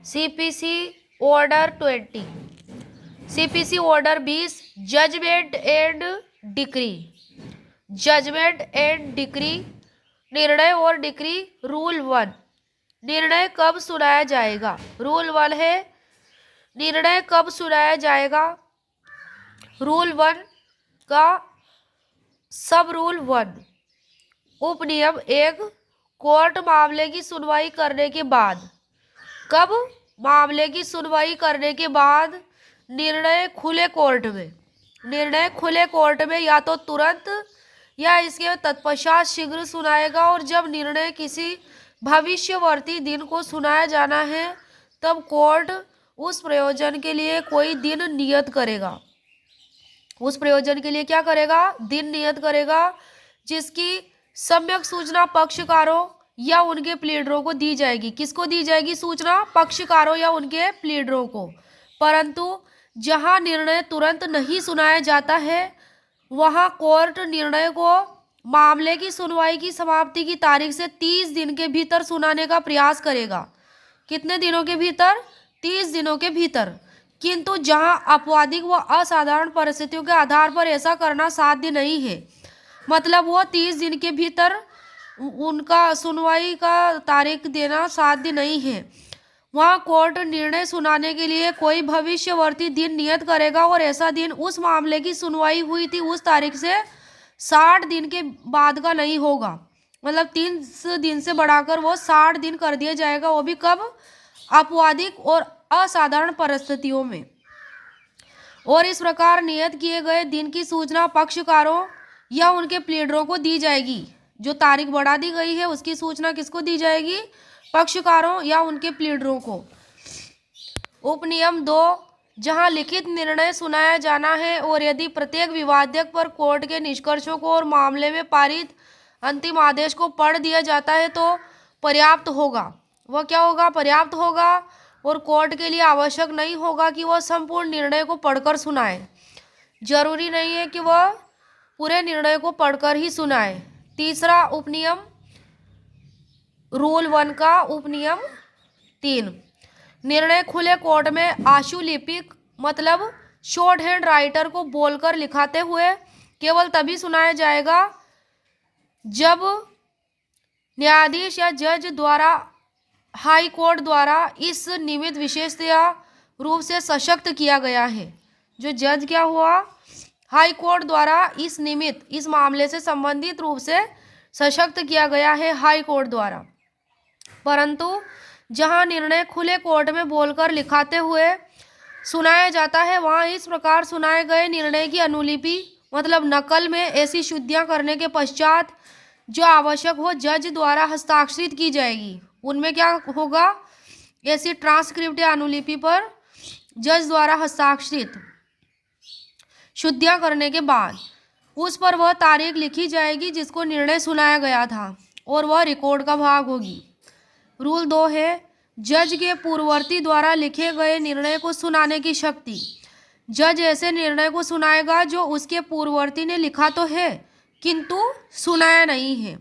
CPC order 20, CPC order 20, judgment and decree. Judgment and decree, निर्णय और decree. Rule 1, निर्णय कब सुनाया जाएगा। रूल 1 है निर्णय कब सुनाया जाएगा। रूल 1 का सब रूल 1, उपनियम 1, कोर्ट मामले की सुनवाई करने के बाद। कब? मामले की सुनवाई करने के बाद निर्णय खुले कोर्ट में। निर्णय खुले कोर्ट में या तो तुरंत या इसके तत्पश्चात शीघ्र सुनाएगा। और जब निर्णय किसी भविष्यवर्ती दिन को सुनाया जाना है तब कोर्ट उस प्रयोजन के लिए कोई दिन नियत करेगा। उस प्रयोजन के लिए क्या करेगा? दिन नियत करेगा, जिसकी सम्यक सूचना पक्षकारों या उनके प्लीडरों को दी जाएगी। किसको दी जाएगी सूचना? पक्षकारों या उनके प्लीडरों को। परंतु जहां निर्णय तुरंत नहीं सुनाया जाता है वहां कोर्ट निर्णय को मामले की सुनवाई की समाप्ति की तारीख से 30 दिन के भीतर सुनाने का प्रयास करेगा। कितने दिनों के भीतर? 30 दिनों के भीतर। किंतु जहां आपवादिक व असाधारण परिस्थितियों के आधार पर ऐसा करना साध्य नहीं है, मतलब वो 30 दिन के भीतर उनका सुनवाई का तारीख देना साध्य नहीं है, वहां कोर्ट निर्णय सुनाने के लिए कोई भविष्यवर्ती दिन नियत करेगा। और ऐसा दिन उस मामले की सुनवाई हुई थी उस तारीख से 60 दिन के बाद का नहीं होगा। मतलब 30 दिन से बढ़ाकर वो 60 दिन कर दिया जाएगा। वो भी कब? आपवादिक और असाधारण परिस्थितियों में। और इस प्रकार नियत किए गए दिन की सूचना पक्षकारों या उनके प्लीडरों को दी जाएगी। जो तारीख बढ़ा दी गई है उसकी सूचना किसको दी जाएगी? पक्षकारों या उनके प्लीडरों को। उपनियम 2, जहां लिखित निर्णय सुनाया जाना है और यदि प्रत्येक विवादक पर कोर्ट के निष्कर्षों को और मामले में पारित अंतिम आदेश को पढ़ दिया जाता है तो पर्याप्त होगा। वह क्या होगा? पर्याप्त होगा। और कोर्ट के लिए आवश्यक नहीं होगा कि वह संपूर्ण निर्णय को पढ़कर सुनाए। जरूरी नहीं है कि वह पूरे निर्णय को पढ़कर ही सुनाए। तीसरा उपनियम, रूल 1 का उपनियम 3, निर्णय खुले कोर्ट में आशुलिपिक मतलब शॉर्ट हैंड राइटर को बोलकर लिखाते हुए केवल तभी सुनाया जाएगा जब न्यायाधीश या जज द्वारा हाई कोर्ट द्वारा इस निमित्त विशेषतया रूप से सशक्त किया गया है। जो जज क्या हुआ? हाई कोर्ट द्वारा इस निमित्त इस मामले से संबंधित रूप से सशक्त किया गया है हाई कोर्ट द्वारा। परंतु जहां निर्णय खुले कोर्ट में बोलकर लिखाते हुए सुनाया जाता है वहां इस प्रकार सुनाए गए निर्णय की अनुलिपि मतलब नकल में ऐसी शुद्धियां करने के पश्चात जो आवश्यक हो जज द्वारा हस्ताक्षरित की जाएगी। उनमें क्या होगा? ऐसी ट्रांसक्रिप्ट या अनुलिपि पर जज द्वारा हस्ताक्षरित शुद्धियां करने के बाद उस पर वह तारीख लिखी जाएगी जिसको निर्णय सुनाया गया था और वह रिकॉर्ड का भाग होगी। रूल 2 है जज के पूर्ववर्ती द्वारा लिखे गए निर्णय को सुनाने की शक्ति। जज ऐसे निर्णय को सुनाएगा जो उसके पूर्ववर्ती ने लिखा तो है किंतु सुनाया नहीं है।